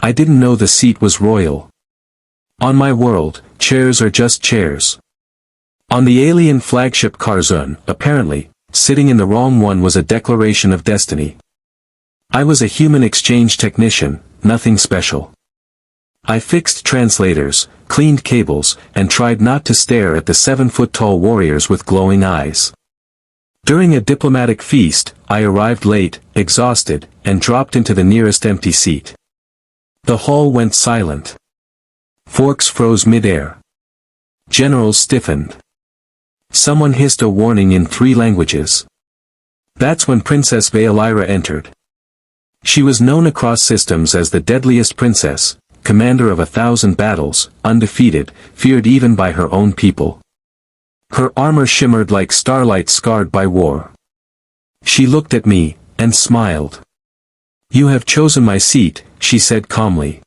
I didn't know the seat was royal. On my world, chairs are just chairs. On the alien flagship Karzun, apparently, sitting in the wrong one was a declaration of destiny. I was a human exchange technician, nothing special. I fixed translators, cleaned cables, and tried not to stare at the 7-foot-tall warriors with glowing eyes. During a diplomatic feast, I arrived late, exhausted, and dropped into the nearest empty seat. The hall went silent. Forks froze mid-air. Generals stiffened. Someone hissed a warning in 3 languages. That's when Princess Veilira entered. She was known across systems as the Deadliest Princess, commander of 1,000 battles, undefeated, feared even by her own people. Her armor shimmered like starlight scarred by war. She looked at me, and smiled. "You have chosen my seat," she said calmly.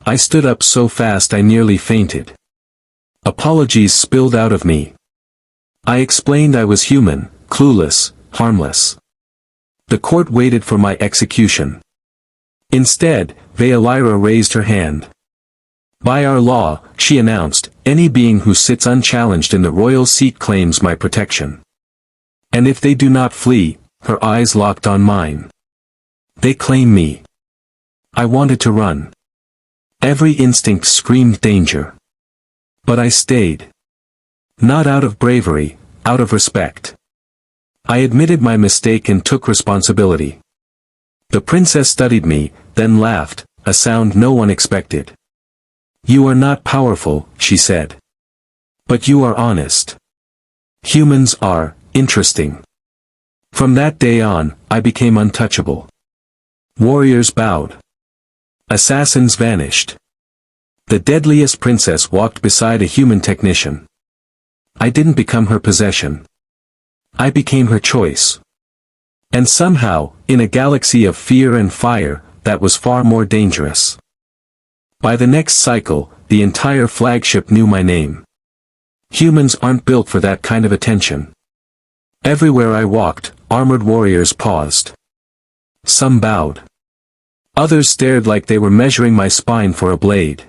I stood up so fast I nearly fainted. Apologies spilled out of me. I explained I was human, clueless, harmless. The court waited for my execution. Instead, Veilira raised her hand. "By our law," she announced, "any being who sits unchallenged in the royal seat claims my protection. And if they do not flee," her eyes locked on mine, "they claim me." I wanted to run. Every instinct screamed danger. But I stayed. Not out of bravery, out of respect. I admitted my mistake and took responsibility. The princess studied me, then laughed, a sound no one expected. "You are not powerful," she said. "But you are honest. Humans are interesting." From that day on, I became untouchable. Warriors bowed. Assassins vanished. The Deadliest Princess walked beside a human technician. I didn't become her possession. I became her choice. And somehow, in a galaxy of fear and fire, that was far more dangerous. By the next cycle, the entire flagship knew my name. Humans aren't built for that kind of attention. Everywhere I walked, armored warriors paused. Some bowed. Others stared like they were measuring my spine for a blade.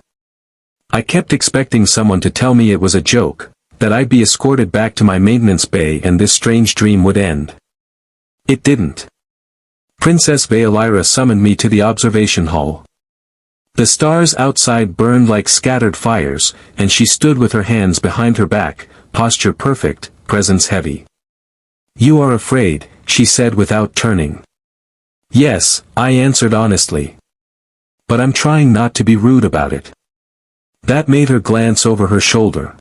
I kept expecting someone to tell me it was a joke, that I'd be escorted back to my maintenance bay and this strange dream would end. It didn't. Princess Veilira summoned me to the observation hall. The stars outside burned like scattered fires, and she stood with her hands behind her back, posture perfect, presence heavy. "You are afraid," she said without turning. "Yes," I answered honestly. "But I'm trying not to be rude about it." That made her glance over her shoulder.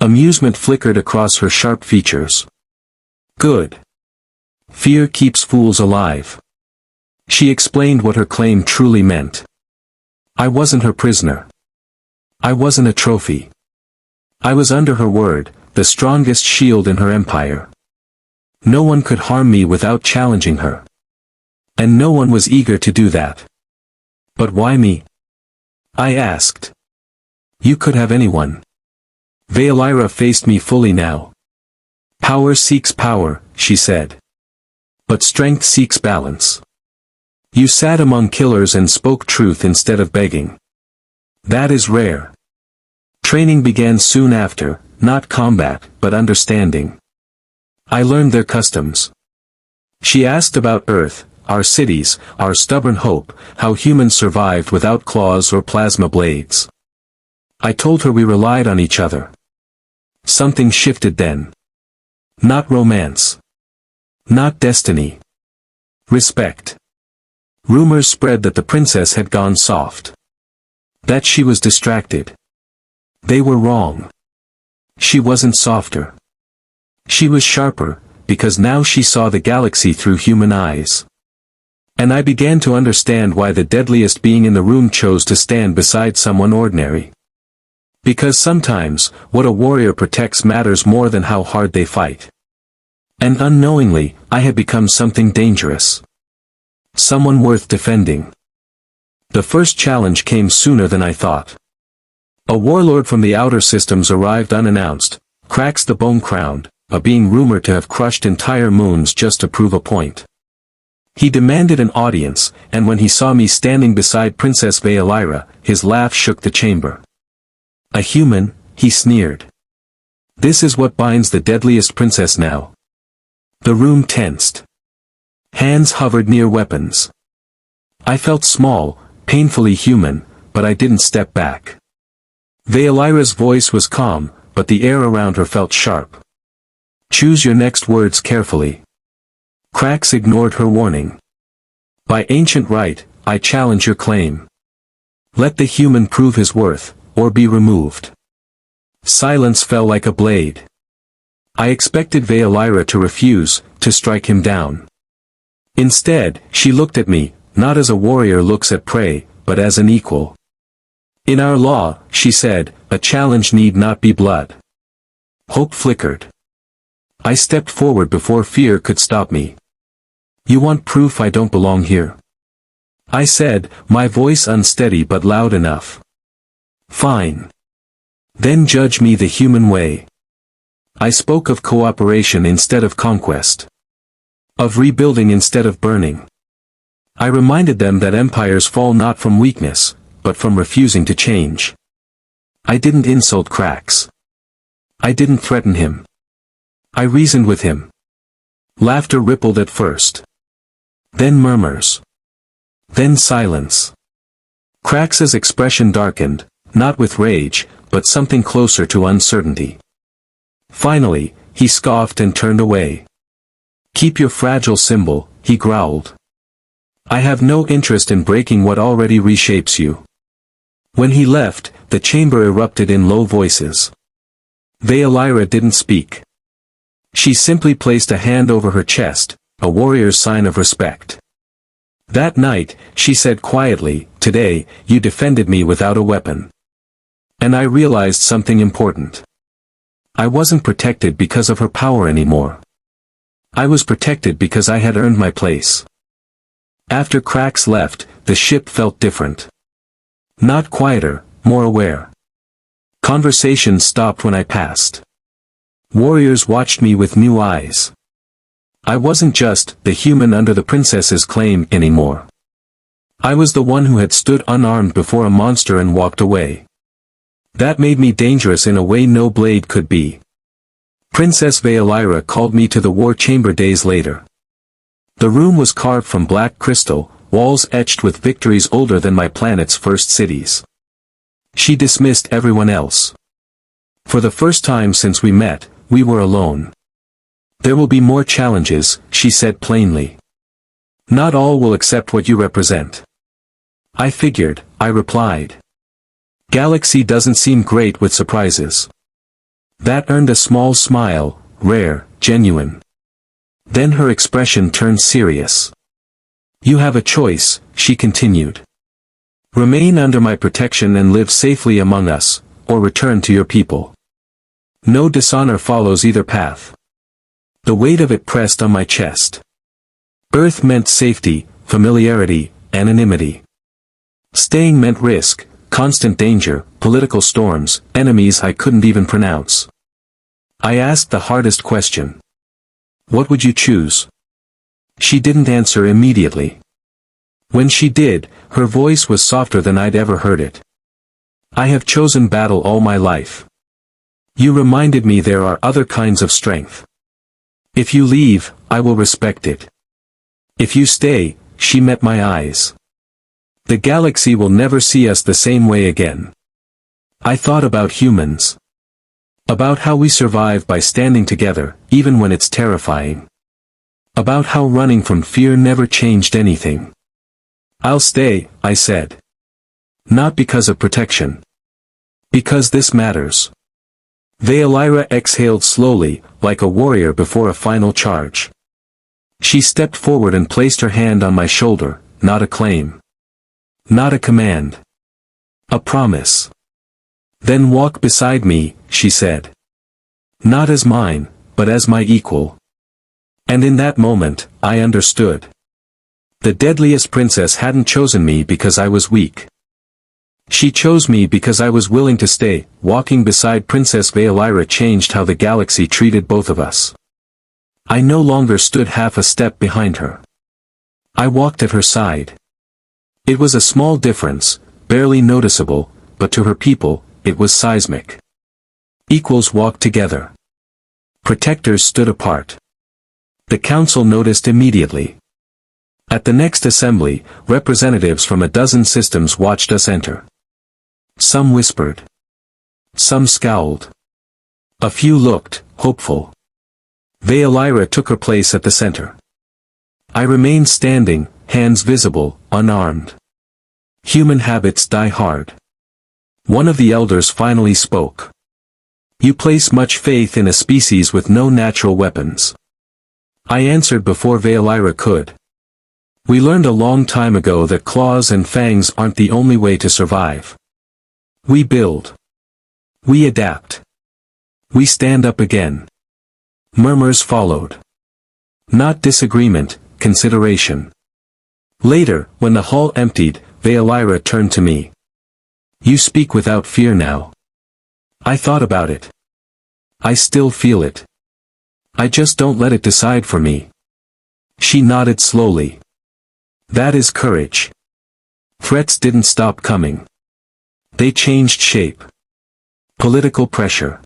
Amusement flickered across her sharp features. "Good. Fear keeps fools alive." She explained what her claim truly meant. I wasn't her prisoner. I wasn't a trophy. I was under her word, the strongest shield in her empire. No one could harm me without challenging her. And no one was eager to do that. "But why me?" I asked. "You could have anyone." Veilira faced me fully now. "Power seeks power," she said. "But strength seeks balance. You sat among killers and spoke truth instead of begging. That is rare." Training began soon after, not combat, but understanding. I learned their customs. She asked about Earth, our cities, our stubborn hope, how humans survived without claws or plasma blades. I told her we relied on each other. Something shifted then. Not romance. Not destiny. Respect. Rumors spread that the princess had gone soft. That she was distracted. They were wrong. She wasn't softer. She was sharper, because now she saw the galaxy through human eyes. And I began to understand why the deadliest being in the room chose to stand beside someone ordinary. Because sometimes, what a warrior protects matters more than how hard they fight. And unknowingly, I had become something dangerous. Someone worth defending. The first challenge came sooner than I thought. A warlord from the outer systems arrived unannounced, Cracks the Bone Crowned, a being rumored to have crushed entire moons just to prove a point. He demanded an audience, and when he saw me standing beside Princess Veilira, his laugh shook the chamber. A human, he sneered. This is what binds the deadliest princess now. The room tensed. Hands hovered near weapons. I felt small, painfully human, but I didn't step back. Veilira's voice was calm, but the air around her felt sharp. Choose your next words carefully. Krax ignored her warning. By ancient right, I challenge your claim. Let the human prove his worth, or be removed. Silence fell like a blade. I expected Veilira to refuse, to strike him down. Instead, she looked at me, not as a warrior looks at prey, but as an equal. In our law, she said, a challenge need not be blood. Hope flickered. I stepped forward before fear could stop me. You want proof I don't belong here? I said, my voice unsteady but loud enough. Fine. Then judge me the human way. I spoke of cooperation instead of conquest. Of rebuilding instead of burning. I reminded them that empires fall not from weakness, but from refusing to change. I didn't insult Krax. I didn't threaten him. I reasoned with him. Laughter rippled at first. Then murmurs. Then silence. Krax's expression darkened, not with rage, but something closer to uncertainty. Finally, he scoffed and turned away. Keep your fragile symbol, he growled. I have no interest in breaking what already reshapes you. When he left, the chamber erupted in low voices. Veilira didn't speak. She simply placed a hand over her chest, a warrior's sign of respect. That night, she said quietly, today, you defended me without a weapon. And I realized something important. I wasn't protected because of her power anymore. I was protected because I had earned my place. After Krax left, the ship felt different. Not quieter, more aware. Conversations stopped when I passed. Warriors watched me with new eyes. I wasn't just the human under the princess's claim anymore. I was the one who had stood unarmed before a monster and walked away. That made me dangerous in a way no blade could be. Princess Veilira called me to the war chamber days later. The room was carved from black crystal, walls etched with victories older than my planet's first cities. She dismissed everyone else. For the first time since we met, we were alone. There will be more challenges, she said plainly. Not all will accept what you represent. I figured, I replied. Galaxy doesn't seem great with surprises. That earned a small smile, rare, genuine. Then her expression turned serious. You have a choice, she continued. Remain under my protection and live safely among us, or return to your people. No dishonor follows either path. The weight of it pressed on my chest. Earth meant safety, familiarity, anonymity. Staying meant risk, constant danger, political storms, enemies I couldn't even pronounce. I asked the hardest question. What would you choose? She didn't answer immediately. When she did, her voice was softer than I'd ever heard it. I have chosen battle all my life. You reminded me there are other kinds of strength. If you leave, I will respect it. If you stay, she met my eyes. The galaxy will never see us the same way again. I thought about humans. About how we survive by standing together, even when it's terrifying. About how running from fear never changed anything. I'll stay, I said. Not because of protection. Because this matters. Veilira exhaled slowly, like a warrior before a final charge. She stepped forward and placed her hand on my shoulder, not a claim. Not a command. A promise. Then walk beside me, she said. Not as mine, but as my equal. And in that moment, I understood. The deadliest princess hadn't chosen me because I was weak. She chose me because I was willing to stay. Walking beside Princess Veilira changed how the galaxy treated both of us. I no longer stood half a step behind her. I walked at her side. It was a small difference, barely noticeable, but to her people, it was seismic. Equals walked together. Protectors stood apart. The council noticed immediately. At the next assembly, representatives from a dozen systems watched us enter. Some whispered. Some scowled. A few looked hopeful. Veilira took her place at the center. I remained standing, hands visible, unarmed. Human habits die hard. One of the elders finally spoke. You place much faith in a species with no natural weapons. I answered before Veilira could. We learned a long time ago that claws and fangs aren't the only way to survive. We build. We adapt. We stand up again. Murmurs followed. Not disagreement, consideration. Later, when the hall emptied, Veilira turned to me. You speak without fear now. I thought about it. I still feel it. I just don't let it decide for me. She nodded slowly. That is courage. Threats didn't stop coming. They changed shape. Political pressure.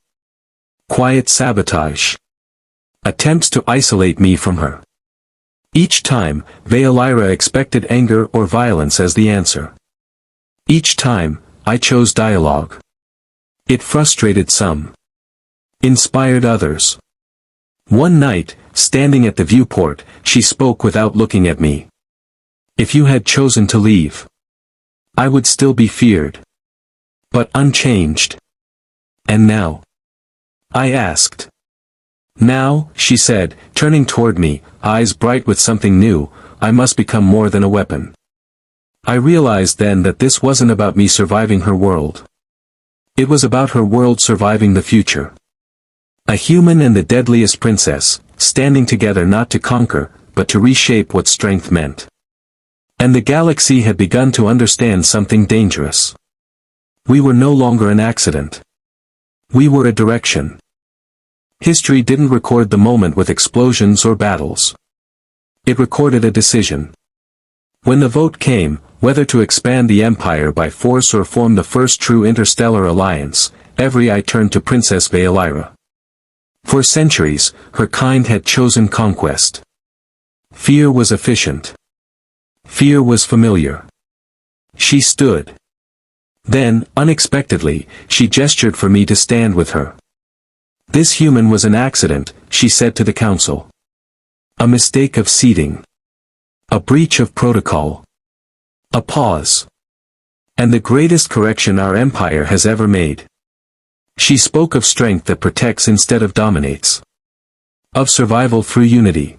Quiet sabotage. Attempts to isolate me from her. Each time, Veilira expected anger or violence as the answer. Each time, I chose dialogue. It frustrated some. Inspired others. One night, standing at the viewport, she spoke without looking at me. If you had chosen to leave, I would still be feared. But unchanged. And now? I asked. Now, she said, turning toward me, eyes bright with something new, I must become more than a weapon. I realized then that this wasn't about me surviving her world. It was about her world surviving the future. A human and the deadliest princess, standing together not to conquer, but to reshape what strength meant. And the galaxy had begun to understand something dangerous. We were no longer an accident. We were a direction. History didn't record the moment with explosions or battles. It recorded a decision. When the vote came, whether to expand the empire by force or form the first true interstellar alliance, every eye turned to Princess Veilira. For centuries, her kind had chosen conquest. Fear was efficient. Fear was familiar. She stood. Then, unexpectedly, she gestured for me to stand with her. This human was an accident, she said to the council. A mistake of seating. A breach of protocol. A pause. And the greatest correction our empire has ever made. She spoke of strength that protects instead of dominates. Of survival through unity.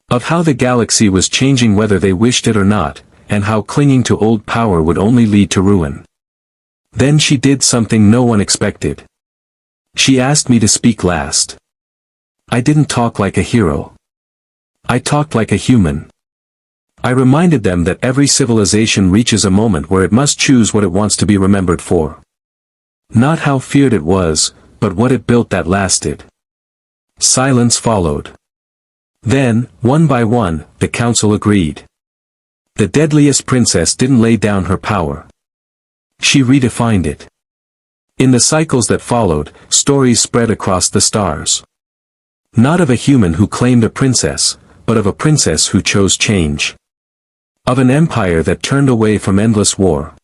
Of how the galaxy was changing whether they wished it or not, and how clinging to old power would only lead to ruin. Then she did something no one expected. She asked me to speak last. I didn't talk like a hero. I talked like a human. I reminded them that every civilization reaches a moment where it must choose what it wants to be remembered for. Not how feared it was, but what it built that lasted. Silence followed. Then, one by one, the council agreed. The deadliest princess didn't lay down her power. She redefined it. In the cycles that followed, stories spread across the stars. Not of a human who claimed a princess, but of a princess who chose change. Of an empire that turned away from endless war.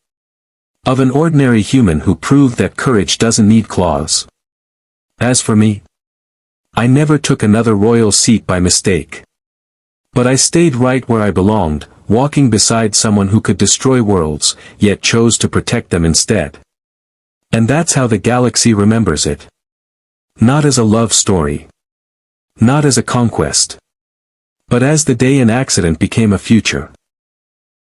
Of an ordinary human who proved that courage doesn't need claws. As for me, I never took another royal seat by mistake. But I stayed right where I belonged, walking beside someone who could destroy worlds, yet chose to protect them instead. And that's how the galaxy remembers it. Not as a love story. Not as a conquest. But as the day an accident became a future.